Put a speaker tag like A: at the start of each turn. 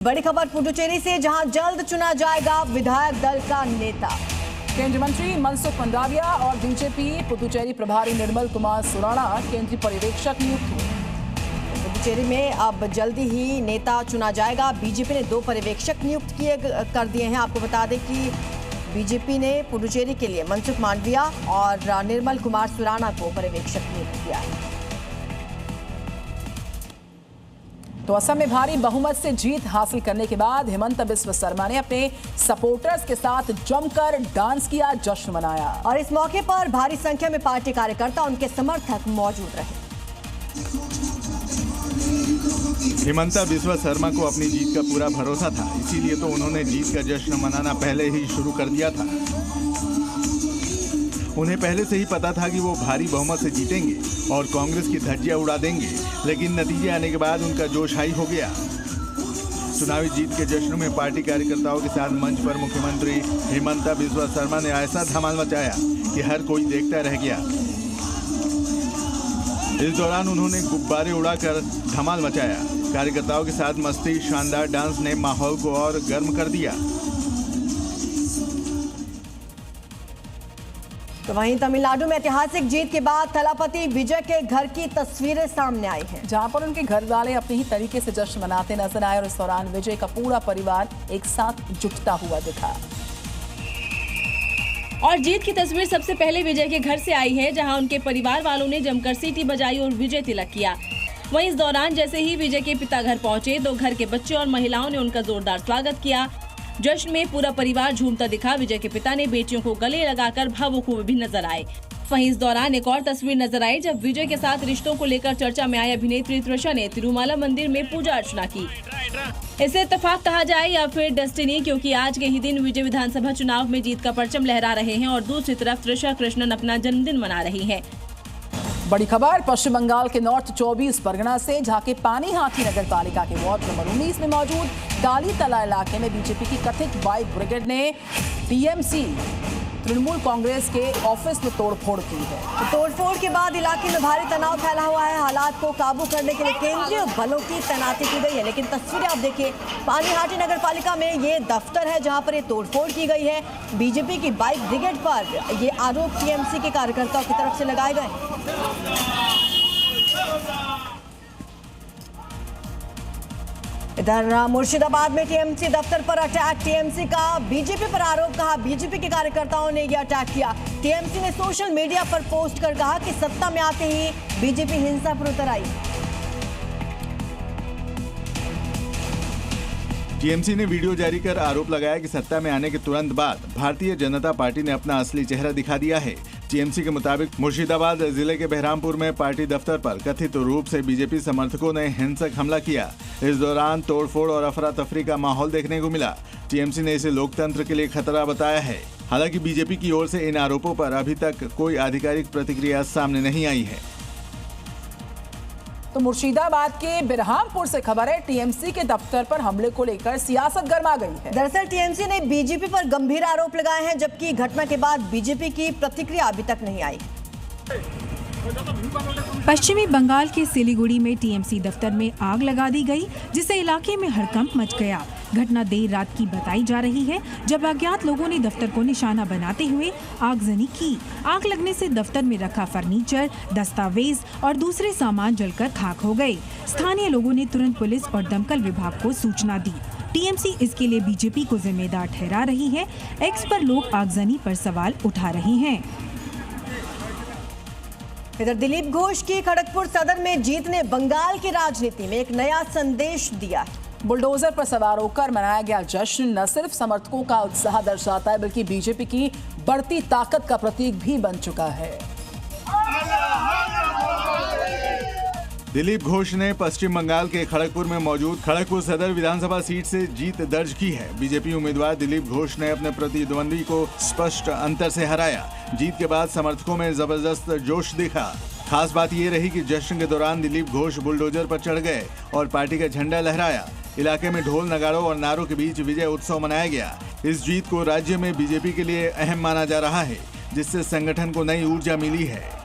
A: बड़ी खबर पुडुचेरी से, जहां जल्द चुना जाएगा विधायक दल का नेता।
B: केंद्रीय मंत्री मनसुख मंडाविया और बीजेपी पुडुचेरी प्रभारी निर्मल कुमार सुराणा केंद्रीय पर्यवेक्षक नियुक्त हुए।
A: पुडुचेरी में अब जल्दी ही नेता चुना जाएगा। बीजेपी ने 2 पर्यवेक्षक नियुक्त कर दिए हैं। आपको बता दें कि बीजेपी ने पुडुचेरी के लिए मनसुख मांडविया और निर्मल कुमार सुराणा को पर्यवेक्षक नियुक्त किया है।
B: तो असम में भारी बहुमत से जीत हासिल करने के बाद हिमंता बिस्वा शर्मा ने अपने सपोर्टर्स के साथ जमकर डांस किया, जश्न मनाया।
A: और इस मौके पर भारी संख्या में पार्टी कार्यकर्ता उनके समर्थक मौजूद रहे।
C: हिमंता बिस्वा शर्मा को अपनी जीत का पूरा भरोसा था, इसीलिए तो उन्होंने जीत का जश्न मनाना पहले ही शुरू कर दिया था। उन्हें पहले से ही पता था कि वो भारी बहुमत से जीतेंगे और कांग्रेस की धज्जियां उड़ा देंगे, लेकिन नतीजे आने के बाद उनका जोश हाई हो गया। चुनावी जीत के जश्न में पार्टी कार्यकर्ताओं के साथ मंच पर मुख्यमंत्री हिमंता बिस्वा शर्मा ने ऐसा धमाल मचाया कि हर कोई देखता रह गया। इस दौरान उन्होंने गुब्बारे उड़ाकर धमाल मचाया। कार्यकर्ताओं के साथ मस्ती, शानदार डांस ने माहौल को और गर्म कर दिया।
A: तो वहीं तमिलनाडु में ऐतिहासिक जीत के बाद थलापति विजय के घर की तस्वीरें सामने आई हैं,
B: जहां पर उनके घर वाले अपने ही तरीके से जश्न मनाते नजर आए और इस दौरान विजय का पूरा परिवार एक साथ जुटता हुआ दिखा।
D: और जीत की तस्वीर सबसे पहले विजय के घर से आई है, जहां उनके परिवार वालों ने जमकर सीटी बजाई और विजय तिलक किया। वहीं इस दौरान जैसे ही विजय के पिता घर पहुंचे तो घर के बच्चे और महिलाओं ने उनका जोरदार स्वागत किया। जश्न में पूरा परिवार झूमता दिखा। विजय के पिता ने बेटियों को गले लगाकर भावुक हुए भी नजर आए। वहीं इस दौरान एक और तस्वीर नजर आई, जब विजय के साथ रिश्तों को लेकर चर्चा में आई अभिनेत्री त्रिशा ने तिरुमाला मंदिर में पूजा अर्चना की। इसे इत्तेफाक कहा जाए या फिर डेस्टिनी, क्योंकि आज के ही दिन विजय विधानसभा चुनाव में जीत का परचम लहरा रहे हैं और दूसरी तरफ त्रिशा कृष्णन अपना जन्मदिन मना रही है।
B: बड़ी खबर पश्चिम बंगाल के नॉर्थ 24 परगना से, जहां के पानी हाथी नगर पालिका के वार्ड नंबर 19 में मौजूद काली तला इलाके में बीजेपी की कथित बाइक ब्रिगेड ने टीएमसी तृणमूल कांग्रेस के ऑफिस में तोड़फोड़ की है।
A: तो तोड़फोड़ के बाद इलाके में भारी तनाव फैला हुआ है। हालात को काबू करने के लिए केंद्रीय बलों की तैनाती की गई है, लेकिन तस्वीरें आप देखिए, पानीहाटी नगर पालिका में ये दफ्तर है जहां पर ये तोड़फोड़ की गई है। बीजेपी की बाइक ब्रिगेड पर ये आरोप टीएमसी के कार्यकर्ताओं की तरफ से लगाए गए। इधर मुर्शिदाबाद में टीएमसी दफ्तर पर अटैक, टीएमसी का बीजेपी पर आरोप, कहा बीजेपी के कार्यकर्ताओं ने यह अटैक किया। टीएमसी ने सोशल मीडिया पर पोस्ट कर कहा कि सत्ता में आते ही बीजेपी हिंसा पर उतर आई।
C: टीएमसी ने वीडियो जारी कर आरोप लगाया कि सत्ता में आने के तुरंत बाद भारतीय जनता पार्टी ने अपना असली चेहरा दिखा दिया है। टीएमसी के मुताबिक मुर्शिदाबाद जिले के बहरामपुर में पार्टी दफ्तर पर कथित रूप से बीजेपी समर्थकों ने हिंसक हमला किया। इस दौरान तोड़फोड़ और अफरा तफरी का माहौल देखने को मिला। टीएमसी ने इसे लोकतंत्र के लिए खतरा बताया है। हालांकि बीजेपी की ओर से इन आरोपों पर अभी तक कोई आधिकारिक प्रतिक्रिया सामने नहीं आई है।
B: तो मुर्शिदाबाद के बिरहामपुर से खबर है, टीएमसी के दफ्तर पर हमले को लेकर सियासत गर्मा गई है।
A: दरअसल टीएमसी ने बीजेपी पर गंभीर आरोप लगाए हैं, जबकि घटना के बाद बीजेपी की प्रतिक्रिया अभी तक नहीं आई।
E: पश्चिमी बंगाल के सिलीगुड़ी में टीएमसी दफ्तर में आग लगा दी गई, जिससे इलाके में हड़कंप मच गया। घटना देर रात की बताई जा रही है, जब अज्ञात लोगों ने दफ्तर को निशाना बनाते हुए आगजनी की। आग लगने से दफ्तर में रखा फर्नीचर, दस्तावेज और दूसरे सामान जलकर खाक हो गए। स्थानीय लोगों ने तुरंत पुलिस और दमकल विभाग को सूचना दी। टीएमसी इसके लिए बीजेपी को जिम्मेदार ठहरा रही है। एक्स पर लोग आगजनी पर सवाल उठा रहे हैं।
A: इधर दिलीप घोष की खड़गपुर सदन में जीत ने बंगाल की राजनीति में एक नया संदेश दिया है।
B: बुलडोजर पर सवार होकर मनाया गया जश्न न सिर्फ समर्थकों का उत्साह दर्शाता है, बल्कि बीजेपी की बढ़ती ताकत का प्रतीक भी बन चुका है।
C: दिलीप घोष ने पश्चिम बंगाल के खड़गपुर में मौजूद खड़गपुर सदर विधानसभा सीट से जीत दर्ज की है। बीजेपी उम्मीदवार दिलीप घोष ने अपने प्रतिद्वंदी को स्पष्ट अंतर से हराया। जीत के बाद समर्थकों में जबरदस्त जोश दिखा। खास बात ये रही कि जश्न के दौरान दिलीप घोष बुलडोजर पर चढ़ गए और पार्टी का झंडा लहराया। इलाके में ढोल नगाड़ों और नारों के बीच विजय उत्सव मनाया गया। इस जीत को राज्य में बीजेपी के लिए अहम माना जा रहा है, जिससे संगठन को नई ऊर्जा मिली है।